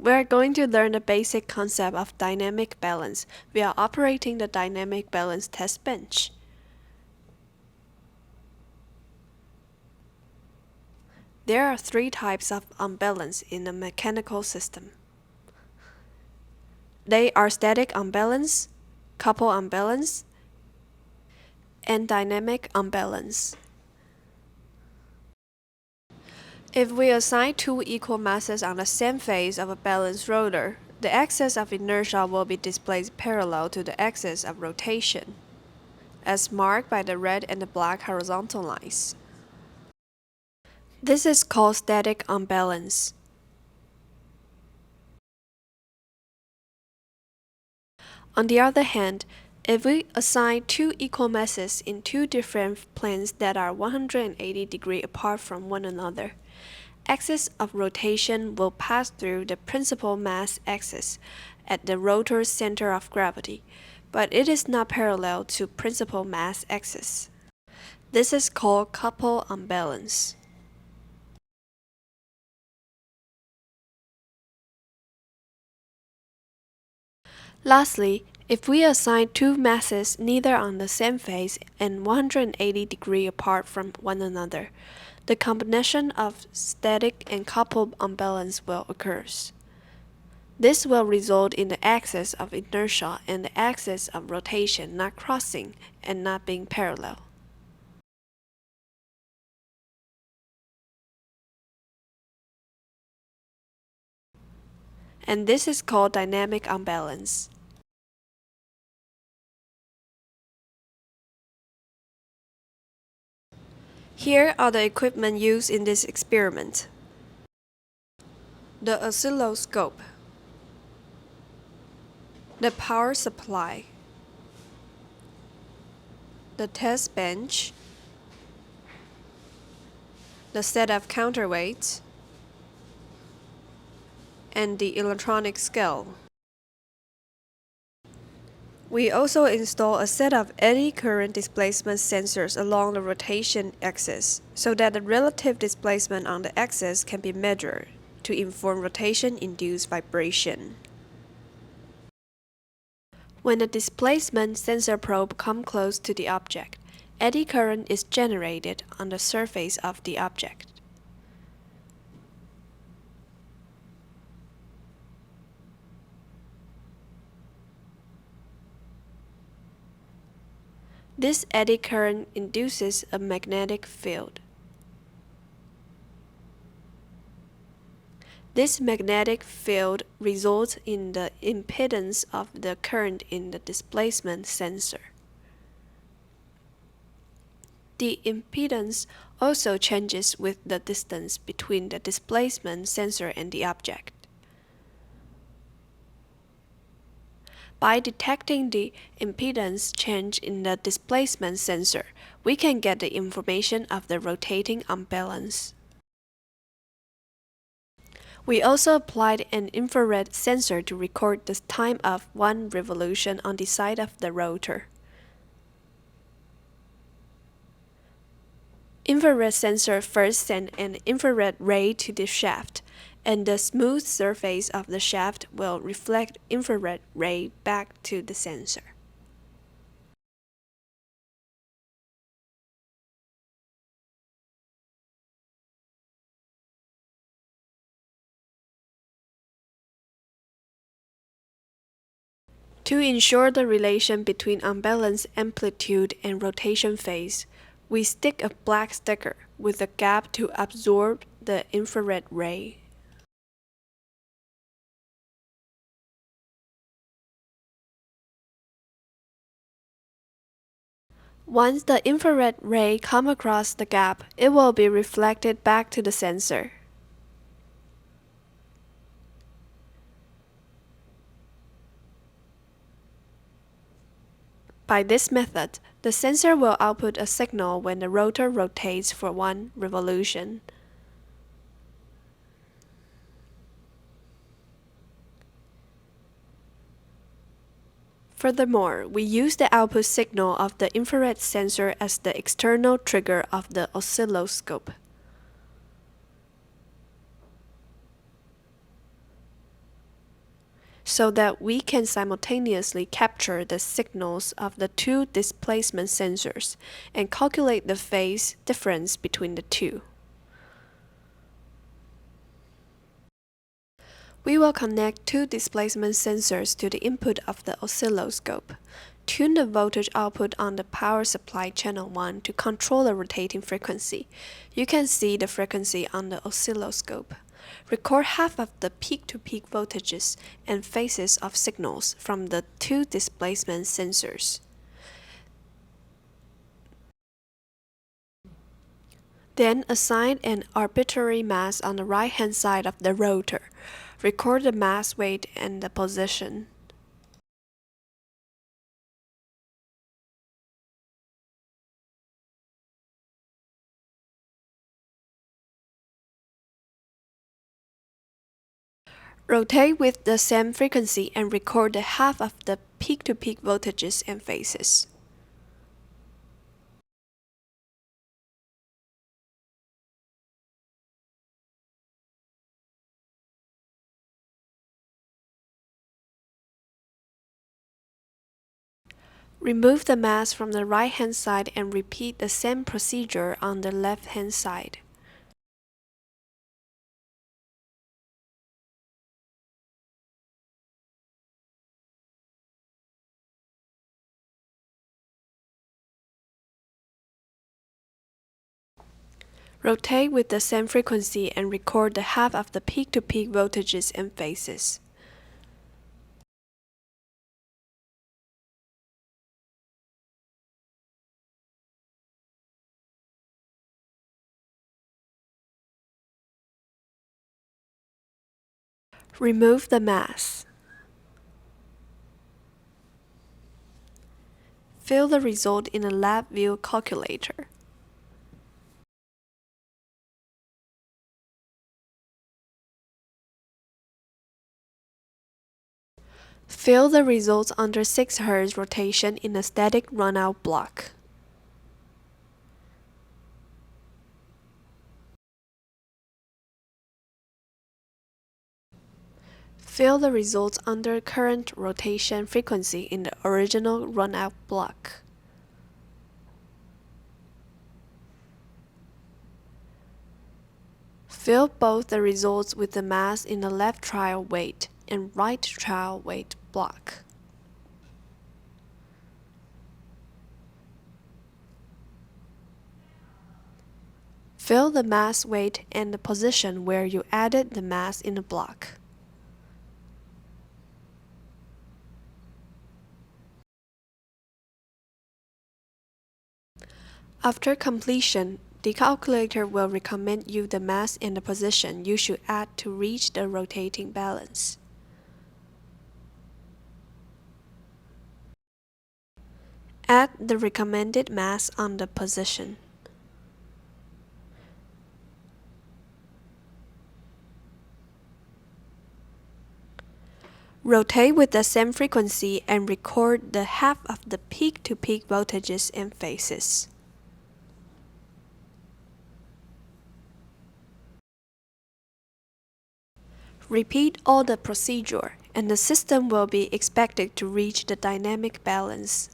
We are going to learn the basic concept of dynamic balance. We are operating the dynamic balance test bench. There are three types of unbalance in a mechanical system. They are static unbalance, couple unbalance, and dynamic unbalance. If we assign two equal masses on the same face of a balanced rotor, the axis of inertia will be displaced parallel to the axis of rotation, as marked by the red and the black horizontal lines. This is called static unbalance. On the other hand, if we assign two equal masses in two different planes that are 180 degrees apart from one another, axis of rotation will pass through the principal mass axis at the rotor's center of gravity, but it is not parallel to principal mass axis. This is called couple unbalance. Lastly, if we assign two masses neither on the same face and 180 degrees apart from one another, the combination of static and coupled unbalance will occur. This will result in the axis of inertia and the axis of rotation not crossing and not being parallel. And this is called dynamic unbalance. Here are the equipment used in this experiment. The oscilloscope, the power supply, the test bench, the set of counterweights, and the electronic scale. We also install a set of eddy current displacement sensors along the rotation axis so that the relative displacement on the axis can be measured to inform rotation-induced vibration. When the displacement sensor probe comes close to the object, eddy current is generated on the surface of the object. This eddy current induces a magnetic field. This magnetic field results in the impedance of the current in the displacement sensor. The impedance also changes with the distance between the displacement sensor and the object. By detecting the impedance change in the displacement sensor, we can get the information of the rotating unbalance. We also applied an infrared sensor to record the time of one revolution on the side of the rotor. Infrared sensor first sent an infrared ray to the shaft, and the smooth surface of the shaft will reflect infrared ray back to the sensor. To ensure the relation between unbalanced amplitude and rotation phase, we stick a black sticker with a gap to absorb the infrared ray. Once the infrared ray comes across the gap, it will be reflected back to the sensor. By this method, the sensor will output a signal when the rotor rotates for one revolution. Furthermore, we use the output signal of the infrared sensor as the external trigger of the oscilloscope. so that we can simultaneously capture the signals of the two displacement sensors and calculate the phase difference between the two. We will connect two displacement sensors to the input of the oscilloscope. Tune the voltage output on the power supply channel 1 to control the rotating frequency. You can see the frequency on the oscilloscope. Record half of the peak-to-peak voltages and phases of signals from the two displacement sensors. Then assign an arbitrary mass on the right-hand side of the rotor. Record the mass weight and the position. Rotate with the same frequency and record the half of the peak-to-peak voltages and phases. Remove the mass from the right-hand side and repeat the same procedure on the left-hand side. Rotate with the same frequency and record the half of the peak-to-peak voltages and phases. Remove the mass. Fill the result in a LabVIEW calculator. Fill the results under 6 Hz rotation in a static runout block. Fill the results under current rotation frequency in the original runout block. Fill both the results with the mass in the left trial weight and right trial weight block. Fill the mass weight and the position where you added the mass in the block. After completion, the calculator will recommend you the mass and the position you should add to reach the rotating balance. Add the recommended mass on the position. Rotate with the same frequency and record the half of the peak-to-peak voltages and phases. Repeat all the procedure, and the system will be expected to reach the dynamic balance.